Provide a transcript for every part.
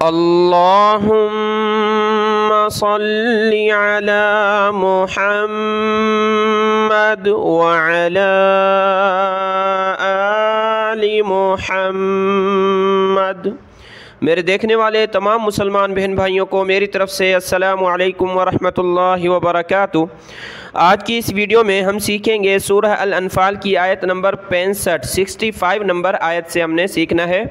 اللہم صلی علی محمد وعلی آل محمد۔ میرے دیکھنے والے تمام مسلمان بہن بھائیوں کو میری طرف سے السلام علیکم ورحمۃ اللہ وبرکاتہ۔ آج کی اس ویڈیو میں ہم سیکھیں گے سورہ الانفال کی آیت نمبر 65 نمبر آیت سے ہم نے سیکھنا ہے۔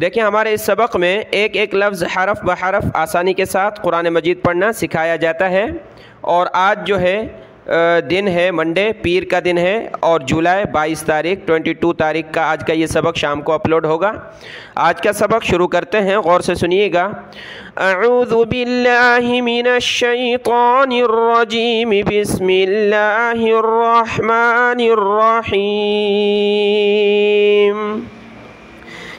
دیکھیں، ہمارے اس سبق میں ایک ایک لفظ حرف بحرف آسانی کے ساتھ قرآن مجید پڑھنا سکھایا جاتا ہے، اور آج جو ہے دن ہے منڈے، پیر کا دن ہے، اور جولائی 22 تاریخ کا آج کا یہ سبق شام کو اپلوڈ ہوگا۔ آج کا سبق شروع کرتے ہیں، غور سے سنیے گا۔ اعوذ باللہ من الشیطان الرجیم، بسم اللہ الرحمن الرحیم۔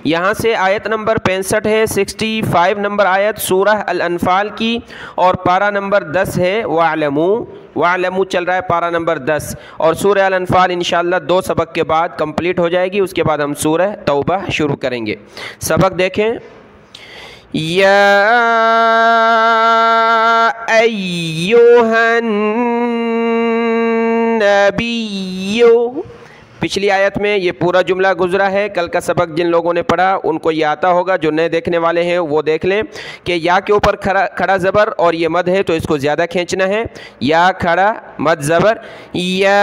یہاں سے آیت نمبر 65 ہے، 65 نمبر آیت سورہ الانفال کی، اور پارہ نمبر 10 ہے وَاعْلَمُوا چل رہا ہے پارہ نمبر 10، اور سورہ الانفال انشاءاللہ 2 سبق کے بعد کمپلیٹ ہو جائے گی۔ اس کے بعد ہم سورہ توبہ شروع کریں گے۔ سبق دیکھیں۔ یا ایھا النبی، پچھلی آیت میں یہ پورا جملہ گزرا ہے۔ کل کا سبق جن لوگوں نے پڑھا ان کو یہ آتا ہوگا، جو نئے دیکھنے والے ہیں وہ دیکھ لیں کہ یا کے اوپر کھڑا زبر اور یہ مد ہے تو اس کو زیادہ کھینچنا ہے۔ یا کھڑا مد زبر، یا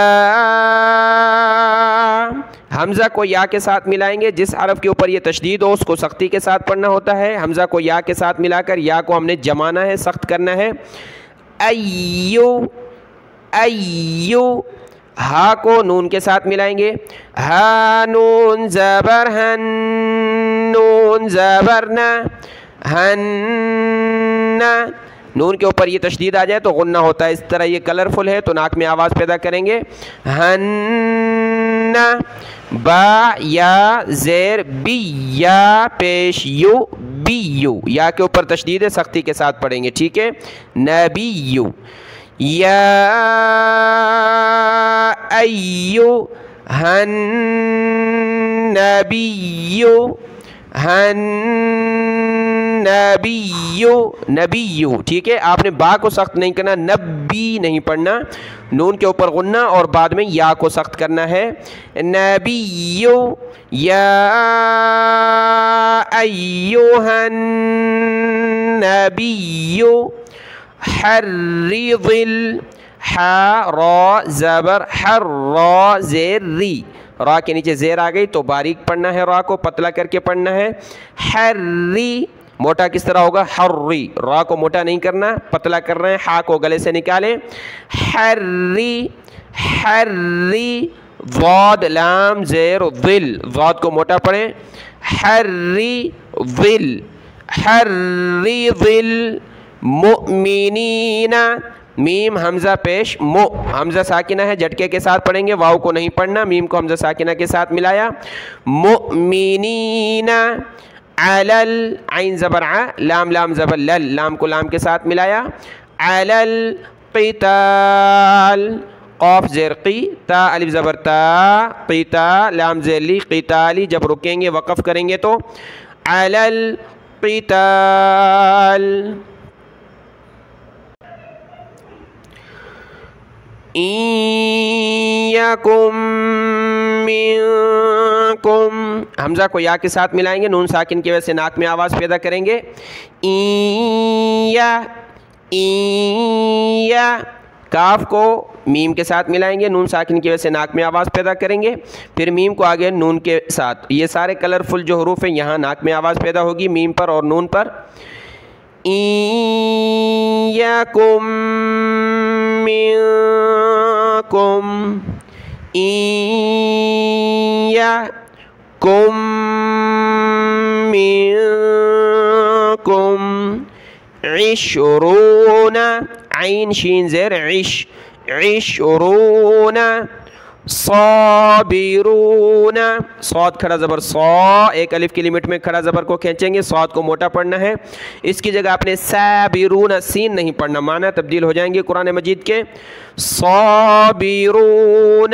حمزہ کو یا کے ساتھ ملائیں گے۔ جس حرف کے اوپر یہ تشدید ہو اس کو سختی کے ساتھ پڑھنا ہوتا ہے۔ حمزہ کو یا کے ساتھ ملا کر یا کو ہم نے جمانا ہے، سخت کرنا ہے۔ ایو، ہا کو نون کے ساتھ ملائیں گے۔ ہا نون زبر ہن، نون زبر نا، ہن نا، نون کے اوپر یہ تشدید آ جائے تو غنہ ہوتا ہے۔ اس طرح یہ کلرفل ہے تو ناک میں آواز پیدا کریں گے۔ ہن نا، با یا زیر بی، یا پیش یو، بی یو، یا کے اوپر تشدید ہے، سختی کے ساتھ پڑھیں گے، ٹھیک ہے۔ نبی یو، یا ایھا النبی، نبی، ٹھیک ہے۔ آپ نے با کو سخت نہیں کرنا، نبی نہیں پڑھنا، نون کے اوپر غنہ اور بعد میں یا کو سخت کرنا ہے۔ نبی، یا ایھا النبی حرض، ہا را زبر حر، را زیر ری، را کے نیچے زیر آ گئی تو باریک پڑھنا ہے، را کو پتلا کر کے پڑھنا ہے۔ حری، موٹا کس طرح ہوگا؟ حری، را کو موٹا نہیں کرنا، پتلا کر رہے ہیں، ہا کو گلے سے نکالیں۔ حری، حری، ضاد لام زیر ظل، ضاد کو موٹا پڑھیں۔ حری ظل، حری ظل مؤمنین، میم حمزہ پیش مو، حمزہ ساکنہ ہے، جھٹکے کے ساتھ پڑھیں گے، واو کو نہیں پڑھنا، میم کو حمزہ ساکنہ کے ساتھ ملایا۔ مؤمنین، علل، عین زبر ع، لام لام زبر لل، لام کو لام کے ساتھ ملایا۔ علل قتال، قاف زیر قی، تا الف زبر تا، قتا لام زیر لی، قتالی، جب رکیں گے وقف کریں گے تو علل قتال۔ یکم منکم، حمزہ کو یا کے ساتھ ملائیں گے، نون ساکن کی وجہ سے ناک میں آواز پیدا کریں گے۔ یا، کاف کو میم کے ساتھ ملائیں گے، نون ساکن کی وجہ سے ناک میں آواز پیدا کریں گے، پھر میم کو آگے نون کے ساتھ۔ یہ سارے کلرفل جو حروف ہیں یہاں ناک میں آواز پیدا ہوگی، میم پر اور نون پر۔ یکم منکم، یکم منکم، عشرون، عین شین زیر عش، عشرون، صابرون، صاد کھڑا زبر صا، ایک الف کی لمٹ میں کھڑا زبر کو کھینچیں گے، صاد کو موٹا پڑھنا ہے۔ اس کی جگہ آپ نے صابرون سین نہیں پڑھنا، معنی تبدیل ہو جائیں گے قرآن مجید کے۔ صابرون،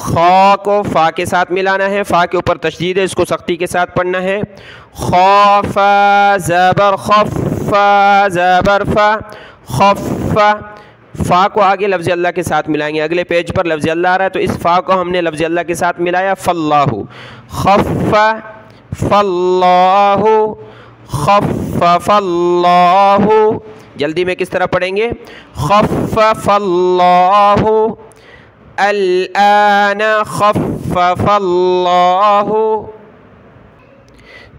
خا کو فا کے ساتھ ملانا ہے، فا کے اوپر تشدید ہے، اس کو سختی کے ساتھ پڑھنا ہے۔ خاف زبر خف زبر فا خف، فا کو آگے لفظ اللہ کے ساتھ ملائیں گے، اگلے پیج پر لفظ اللہ آ رہا ہے تو اس فا کو ہم نے لفظ اللہ کے ساتھ ملایا، فاللہ خف فاللہ خفف اللہ، جلدی میں کس طرح پڑھیں گے؟ خفف اللہ الآن خفف اللہ۔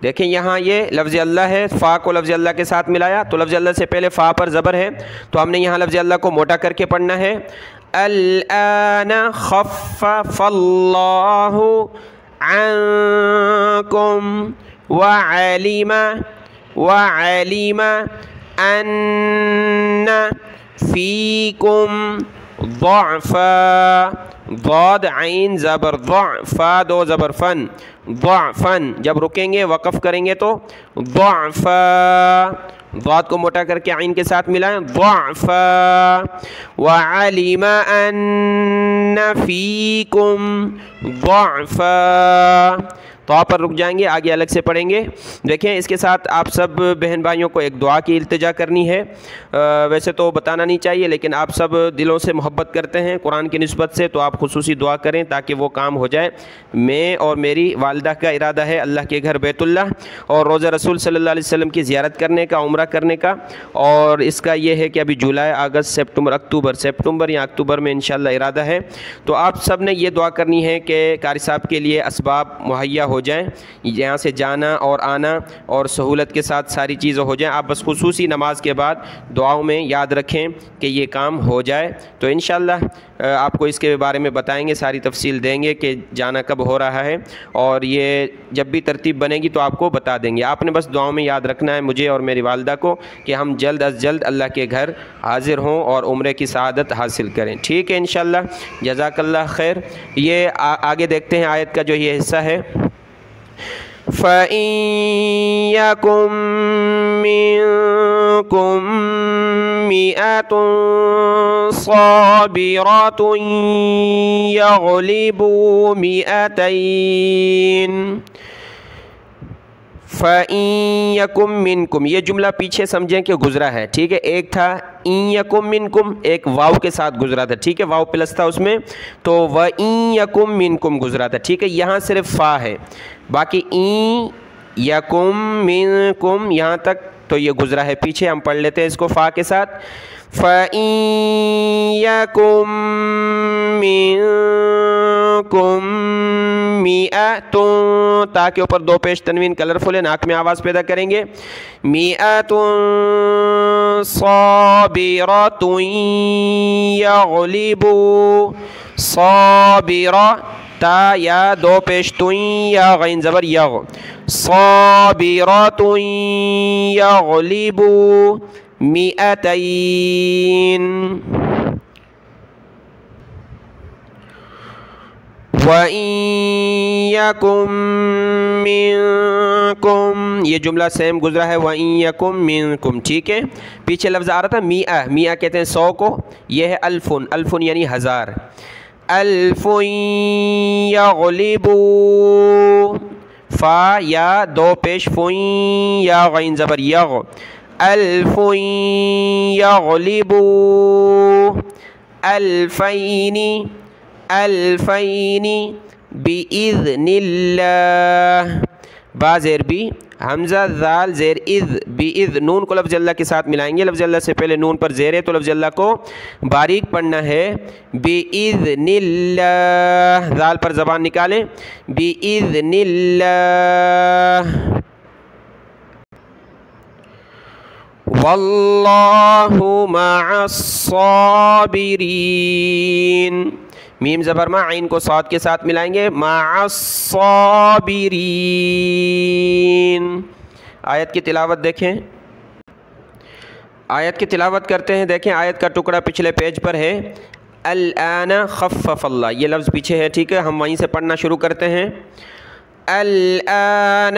دیکھیں یہاں یہ لفظ اللہ ہے، فا کو لفظ اللہ کے ساتھ ملایا تو لفظ اللہ سے پہلے فا پر زبر ہے تو ہم نے یہاں لفظ اللہ کو موٹا کر کے پڑھنا ہے، الآن خفف اللہ عنکم وعلم ان فیکم ضعفا، ضاد عین زبر ضعفا، دو زبر فن ضعفن، جب رکیں گے وقف کریں گے تو ضعفا، ضاد کو موٹا کر کے عین کے ساتھ ملائیں، ضعفا وعلم ان فیکم ضعفا، تو پر رک جائیں گے، آگے الگ سے پڑھیں گے۔ دیکھیں اس کے ساتھ آپ سب بہن بھائیوں کو ایک دعا کی التجا کرنی ہے، ویسے تو بتانا نہیں چاہیے لیکن آپ سب دلوں سے محبت کرتے ہیں قرآن کی نسبت سے، تو آپ خصوصی دعا کریں تاکہ وہ کام ہو جائے۔ میں اور میری والدہ کا ارادہ ہے اللہ کے گھر بیت اللہ اور روضہ رسول صلی اللہ علیہ وسلم کی زیارت کرنے کا، عمرہ کرنے کا، اور اس کا یہ ہے کہ ابھی جولائی اگست سپٹمبر یا اکتوبر میں انشاءاللہ ارادہ ہے۔ تو آپ سب نے یہ دعا کرنی ہے کہ قاری صاحب کے لیے اسباب مہیا ہو جائیں، یہاں سے جانا اور آنا اور سہولت کے ساتھ ساری چیزیں ہو جائیں۔ آپ بس خصوصی نماز کے بعد دعاؤں میں یاد رکھیں کہ یہ کام ہو جائے، تو انشاءاللہ آپ کو اس کے بارے میں بتائیں گے، ساری تفصیل دیں گے کہ جانا کب ہو رہا ہے، اور یہ جب بھی ترتیب بنے گی تو آپ کو بتا دیں گے۔ آپ نے بس دعاؤں میں یاد رکھنا ہے مجھے اور میری والدہ کو کہ ہم جلد از جلد اللہ کے گھر حاضر ہوں اور عمرے کی سعادت حاصل کریں، ٹھیک ہے انشاءاللہ۔ جزاک اللہ خیر۔ یہ آگے دیکھتے ہیں آیت کا جو یہ حصہ ہے، فَإِن يَكُن مِّنكُم مِّئَةٌ صَابِرَةٌ يَغْلِبُوا مِئَتَيْنِ۔ فَإِن يَكُن مِّنكُم، یہ جملہ پیچھے سمجھیں کہ گزرا ہے، ٹھیک ہے، ایک تھا اِن یکم منکم، ایک واو کے ساتھ گزرا تھا، ٹھیک ہے، واو پلس تھا اس میں، تو وَإِن یکم منکم گزرا تھا، ٹھیک ہے، یہاں صرف فا ہے، باقی اِن یکم منکم یہاں تک تو یہ گزرا ہے پیچھے، ہم پڑھ لیتے ہیں اس کو فا کے ساتھ، فَإِن یکم منکم مِئَةٌ، تا کے اوپر دو پیش تنوین کلرفل ہے، ناک میں آواز پیدا کریں گے، مِئَةٌ صَابِرَةٌ یغلبوا، صابرہ تا یا دو پیش توئیں یا غین زبر یغ، صابرۃ یغلبوا مئتین، وَإِن یَکُن مِّنکم، یہ جملہ سیم گزرا ہے، وَإِن یَکُن مِّنکم، ٹھیک ہے، پیچھے لفظ آ رہا تھا میہ، میہ کہتے ہیں 100 کو، یہ ہے الفن، الفن یعنی ہزار، الف یغلبوا، فا یا دو پیش فوئیں یا غین زبر یغ، الف یغلبوا الفین، الفین بِإِذْنِ اللہ، با زیر بی، حمزہ ذال زیر اذ، بِإِذْ، نون کو لفظ اللہ کے ساتھ ملائیں گے، لفظ اللہ سے پہلے نون پر زیر ہے تو لفظ اللہ کو باریک پڑھنا ہے، بِإِذْنِ اللہ، ذال پر زبان نکالیں، بِإِذْنِ اللہ، وَاللَّهُ مَعَ الصَّابِرِينَ، میم زبر ما، عین کو صاد کے ساتھ ملائیں گے، مع الصابرین۔ آیت کی تلاوت دیکھیں، آیت کی تلاوت کرتے ہیں، دیکھیں آیت کا ٹکڑا پچھلے پیج پر ہے، الآن خفف اللہ، یہ لفظ پیچھے ہے، ٹھیک ہے، ہم وہیں سے پڑھنا شروع کرتے ہیں، الآن